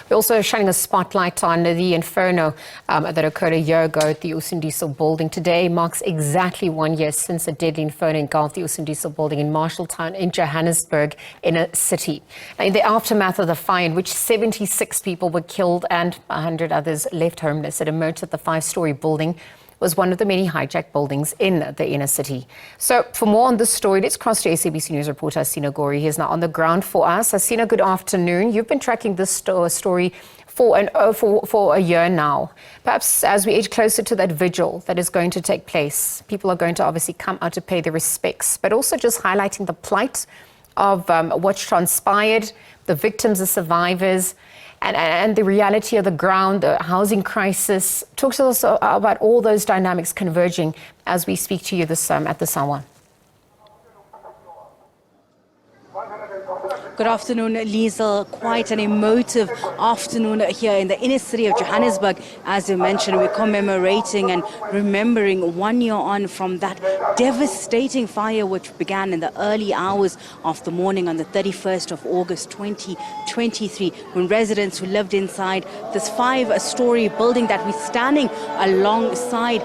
We're also shining a spotlight on the inferno that occurred a year ago at the Usindiso building. Today marks exactly 1 year since a deadly inferno engulfed the Usindiso building in Marshalltown in Johannesburg inner city. In the aftermath of the fire, in which 76 people were killed and 100 others left homeless, it emerged that the five-storey building was one of the many hijacked buildings in the inner city. So for more on this story, let's cross to SABC News reporter Hasina Gori. He is now on the ground for us. Hasina, good afternoon. You've been tracking this story for a year now. Perhaps as we edge closer to that vigil that is going to take place, people are going to obviously come out to pay their respects, but also just highlighting the plight of what's transpired, the victims, the survivors, and the reality of the ground, the housing crisis. Talk to us about all those dynamics converging as we speak to you at this hour. Good afternoon, Liesel. Quite an emotive afternoon here in the inner city of Johannesburg. As you mentioned, we're commemorating and remembering 1 year on from that devastating fire which began in the early hours of the morning on the 31st of August 2023, when residents who lived inside this five-storey building that we're standing alongside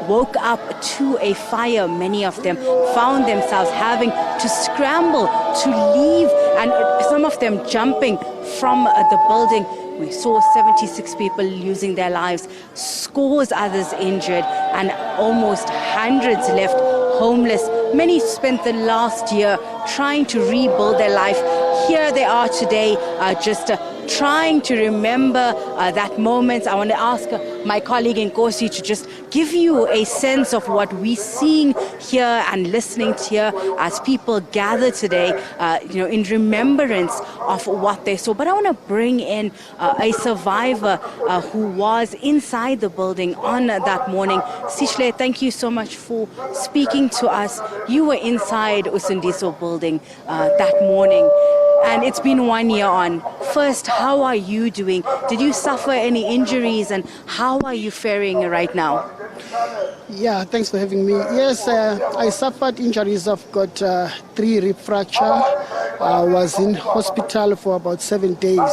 woke up to a fire. Many of them found themselves having to scramble to leave, and some of them jumping from the building. We saw 76 people losing their lives, scores others injured, and almost hundreds left homeless. Many spent the last year trying to rebuild their life. Here they are today, just trying to remember that moment. I want to ask my colleague Nkosi to just give you a sense of what we're seeing here and listening to here as people gather today, in remembrance of what they saw. But I want to bring in a survivor who was inside the building on that morning. Sishle, thank you so much for speaking to us. You were inside Usindiso building that morning, and it's been 1 year on. First, how are you doing? Did you suffer any injuries, and how are you faring right now? Yeah, thanks for having me. Yes, I suffered injuries. I've got 3 rib fracture. I was in hospital for about 7 days.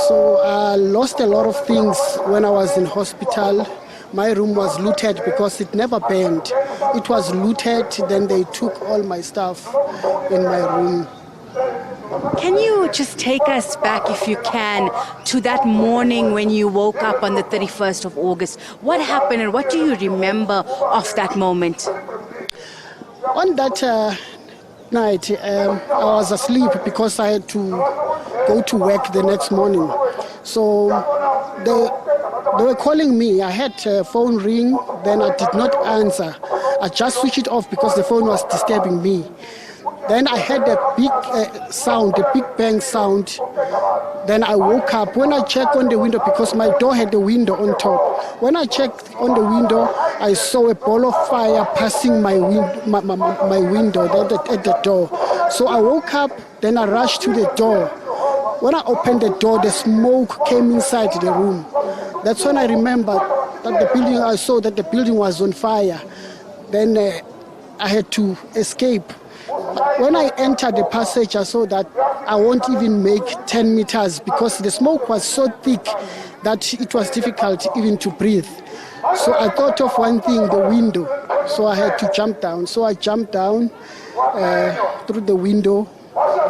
So I lost a lot of things when I was in hospital. My room was looted because it never burned. It was looted, then they took all my stuff in my room. Can you just take us back, if you can, to that morning when you woke up on the 31st of August? What happened and what do you remember of that moment? On that night, I was asleep because I had to go to work the next morning. So they were calling me. I had a phone ring, then I did not answer. I just switched it off because the phone was disturbing me. Then I heard a big sound, a big bang sound. Then I woke up. When I checked on the window, because my door had a window on top, when I checked on the window, I saw a ball of fire passing my window at the door. So I woke up, then I rushed to the door. When I opened the door, the smoke came inside the room. That's when I remembered that I saw that the building was on fire. Then I had to escape. When I entered the passage, I saw that I won't even make 10 meters because the smoke was so thick that it was difficult even to breathe. So I thought of one thing, the window. So I had to jump down. So I jumped down through the window.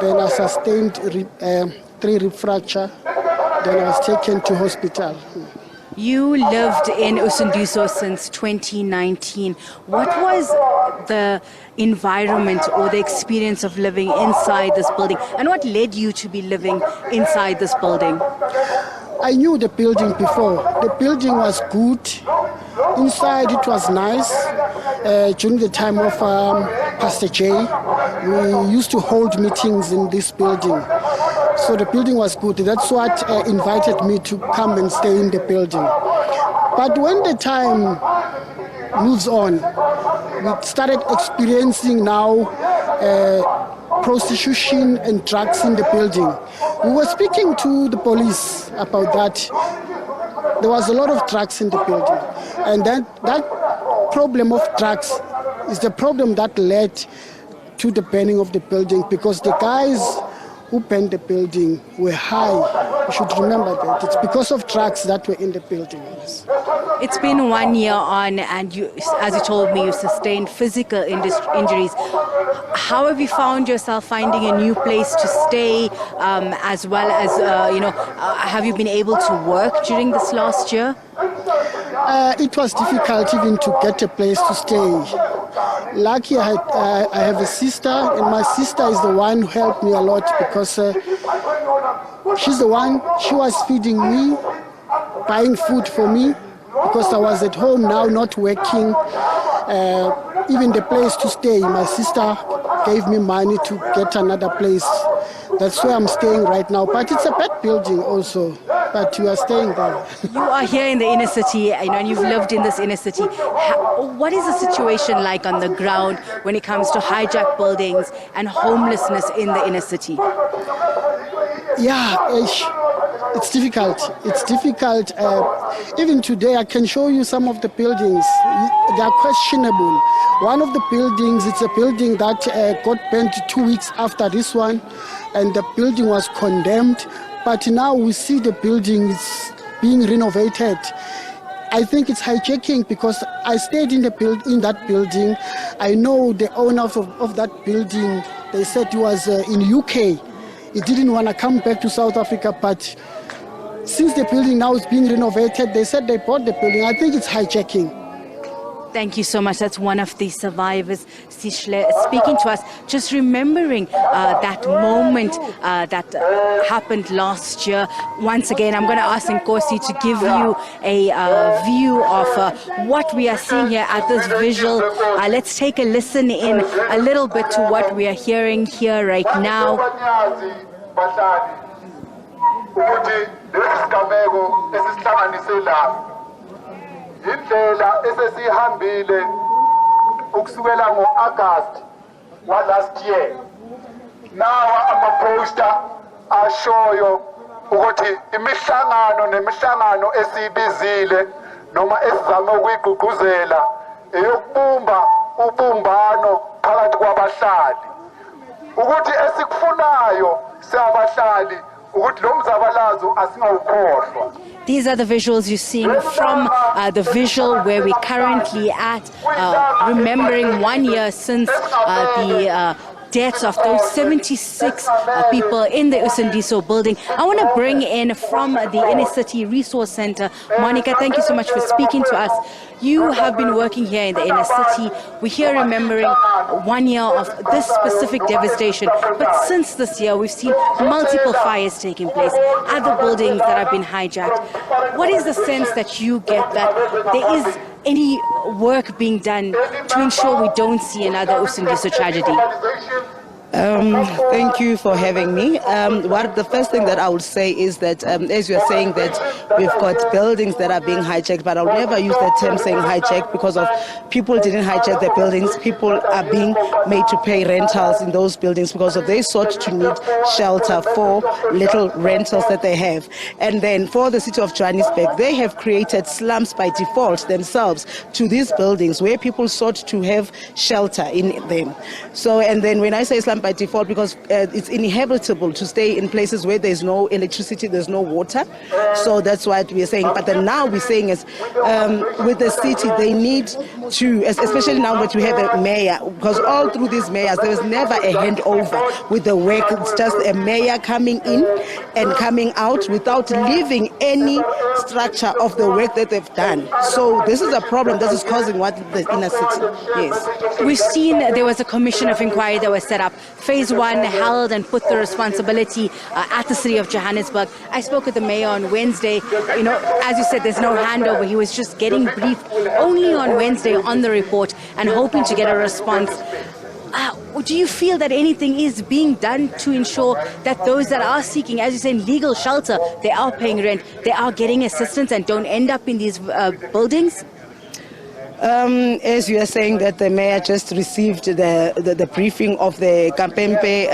Then I sustained 3 rib fracture. Then I was taken to hospital. You lived in Usindiso since 2019. What was the environment or the experience of living inside this building, and what led you to be living inside this building? I knew the building before. The building was good. Inside it was nice. During the time of Pastor J, we used to hold meetings in this building. So the building was good. That's what invited me to come and stay in the building. But when the time moves on, we started experiencing now prostitution and drugs in the building. We were speaking to the police about that. There was a lot of drugs in the building. And then that problem of drugs is the problem that led to the burning of the building, because the guys who burned the building were high. You should remember that. It's because of drugs that were in the building. Yes. It's been 1 year on, and you, as you told me, you sustained physical injuries. How have you found yourself finding a new place to stay, as well as, have you been able to work during this last year? It was difficult even to get a place to stay. Lucky I have a sister, and my sister is the one who helped me a lot because she's the one, she was feeding me, buying food for me, because I was at home now, not working. Even the place to stay, my sister gave me money to get another place. That's where I'm staying right now. But it's a bad building also, but you are staying there. You are here in the inner city, and you've lived in this inner city. What is the situation like on the ground when it comes to hijacked buildings and homelessness in the inner city? Yeah, it's difficult. It's difficult. Even today, I can show you some of the buildings. They are questionable. One of the buildings, it's a building that got burnt 2 weeks after this one, and the building was condemned. But now we see the building is being renovated. I think it's hijacking because I stayed in that building. I know the owner of that building. They said he was in UK. He didn't want to come back to South Africa, but since the building now is being renovated, they said they bought the building. I think it's hijacking. Thank you so much. That's one of the survivors, Sishle, speaking to us, just remembering that moment that happened last year. Once again, I'm going to ask Nkosi to give you a view of what we are seeing here at this visual. Let's take a listen in a little bit to what we are hearing here right now. Indlela esesihambile ukusukela ngo-August wa last year. Nawa ama-poster ashoyo ukuthi imihlangano esiyibizile noma esizame ukuyigqugquzela eyokubumba ubumbano phakathi kwabahlali. Ukuthi esikufunayo siyabahlali ukuthi lo mzabalazo asingawukhohlwa. These are the visuals you're seeing from the visual where we're currently at, remembering 1 year since the deaths of those 76 people in the Usindiso building. I want to bring in from the Inner City Resource Center, Monica, thank you so much for speaking to us. You have been working here in the inner city. We're here remembering 1 year of this specific devastation. But since this year, we've seen multiple fires taking place at the buildings that have been hijacked. What is the sense that you get that there is any work being done to ensure we don't see another Usindiso tragedy? Thank you for having me. The first thing that I would say is that, as you're saying that we've got buildings that are being hijacked, but I'll never use the term saying hijacked because of people didn't hijack the buildings. People are being made to pay rentals in those buildings because of they sought to need shelter for little rentals that they have. And then for the city of Johannesburg, they have created slums by default themselves to these buildings where people sought to have shelter in them. So, and then when I say slum by default, because it's inhabitable to stay in places where there's no electricity, there's no water. So that's what we're saying. But then now we're saying is with the city, they need to, especially now that we have a mayor, because all through these mayors, there was never a handover with the work. It's just a mayor coming in and coming out without leaving any structure of the work that they've done. So this is a problem that is causing what the inner city. Yes. We've seen there was a commission of inquiry that was set up. Phase 1 held and put the responsibility at the city of Johannesburg. I spoke with the mayor on Wednesday. You know, as you said, there's no handover. He was just getting briefed only on Wednesday on the report and hoping to get a response. Do you feel that anything is being done to ensure that those that are seeking, as you say, legal shelter, they are paying rent, they are getting assistance and don't end up in these buildings? As you are saying that the mayor just received the briefing of the Kapempe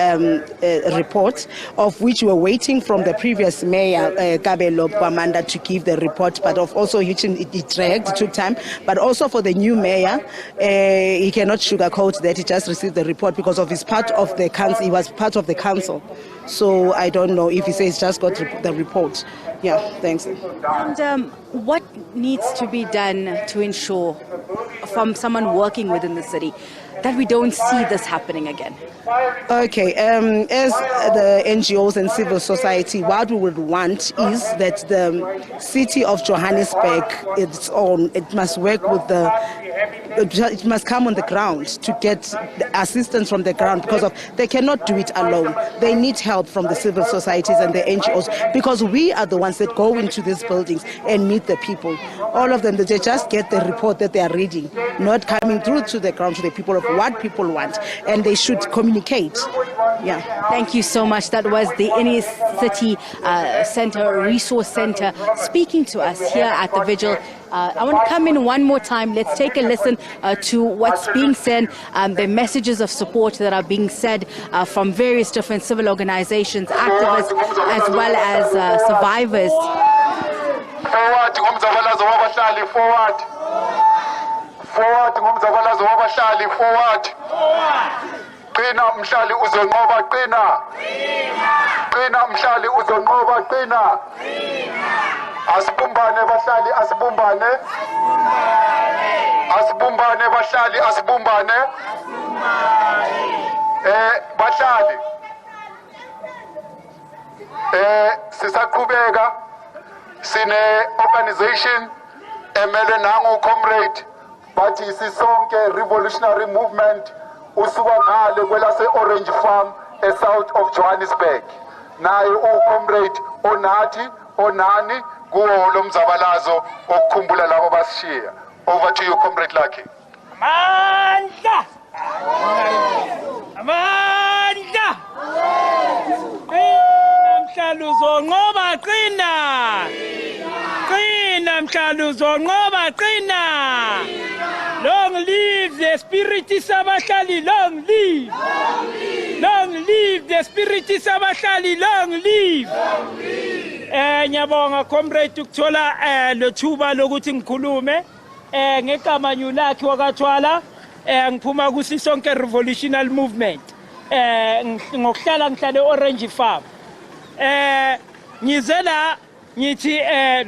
report, of which we were waiting from the previous mayor, Kabelo Pamanda, to give the report, but also it dragged, it took time. But also for the new mayor, he cannot sugarcoat that he just received the report because of his part of the council. He was part of the council. So I don't know if he says just got the report. Yeah, thanks. And what needs to be done to ensure, from someone working within the city, that we don't see this happening again? Okay, as the NGOs and civil society, what we would want is that the city of Johannesburg, it must work with it must come on the ground to get assistance from the ground, because they cannot do it alone. They need help from the civil societies and the NGOs, because we are the ones that go into these buildings and meet the people. All of them, they just get the report that they are reading, not coming through to the ground to the people of what people want, and they should communicate. Yeah. Thank you so much. That was the Inner City Center, Resource Center, speaking to us here at the vigil. I want to come in one more time. Let's take a listen to what's being said, the messages of support that are being said from various different civil organizations, activists, as well as survivors. Forward, ngumzabalazo wabahlali, forward. Forward, ngumzabalazo wabahlali, forward. Qina mhlali uzonqoba, qina. Qina mhlali uzonqoba, qina. Asibumbane bahlali, asibumbane. Asibumbane bahlali, asibumbane. Bahlali. Sisaqhubeka. Sine organization emele nangu comrade bathi sisonke revolutionary movement usuka ngale kwelase Orange Farm south of Johannesburg. Naye comrade onathi onani kuwo lo mzabalazo okukhumbula labo basishiya. Over to you, comrade Lucky. Amandla! Amandla! Mhlali uzonqoba, qina! Qina mhlali uzonqoba, qina! Long live the spirit sabahlali, long live! Long live the spirit sabahlali, long live! Ngiyabonga comrade ukuthola lethuba lokuthi ngikhulume ngegama lakhe wakathwala ngiphuma kusisonke revolutionary movement ngokuhlala ngihlale Orange Farm. Ngizela ngithi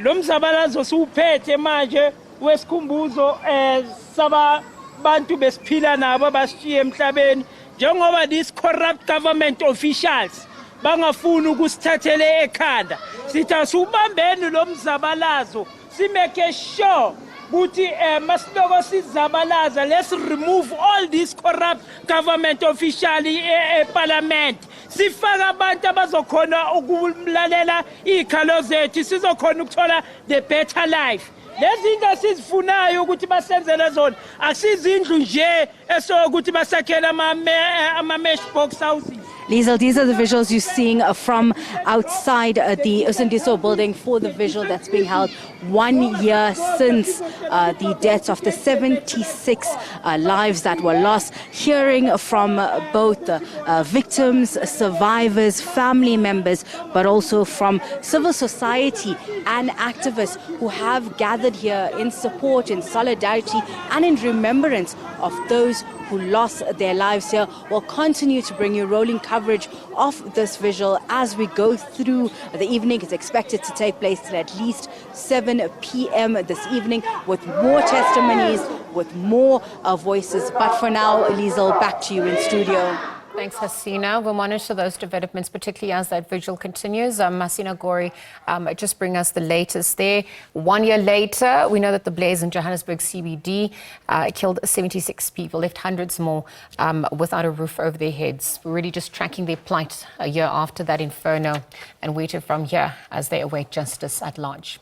lo mzabalazo siuphethe manje wesikhumbuzo sabantu besiphila nabo bashiye emhlabeni, njengoba these corrupt government officials bangafuni ukusithathele ekhanda. Sithi asubambeni lo mzabalazo, simeke sure ukuthi masiloko sizabalaza, let's remove all these corrupt government officials parliament. Sifaka abantu abazokhona ukumlalela izikhalo zethu, sizokhona ukuthola the better life. Lezi zinto sizifunayo ukuthi basenzele zona akusizindlu nje esokuthi basakhela ama-mesh box houses. Liesel, these are the visuals you're seeing from outside the Usindiso building for the vigil that's being held 1 year since the deaths of the 76 lives that were lost. Hearing from both victims, survivors, family members, but also from civil society and activists who have gathered here in support, in solidarity, and in remembrance of those who lost their lives here. We'll continue to bring you rolling coverage of this vigil as we go through the evening. It's expected to take place till at least 7 p.m. this evening, with more testimonies, with more voices. But for now, Liesel, back to you in studio. Thanks, Hasina. We'll monitor those developments, particularly as that vigil continues. Hasina Gori, just bring us the latest there. 1 year later, we know that the blaze in Johannesburg CBD killed 76 people, left hundreds more without a roof over their heads. We're really just tracking their plight a year after that inferno and waiting from here as they await justice at large.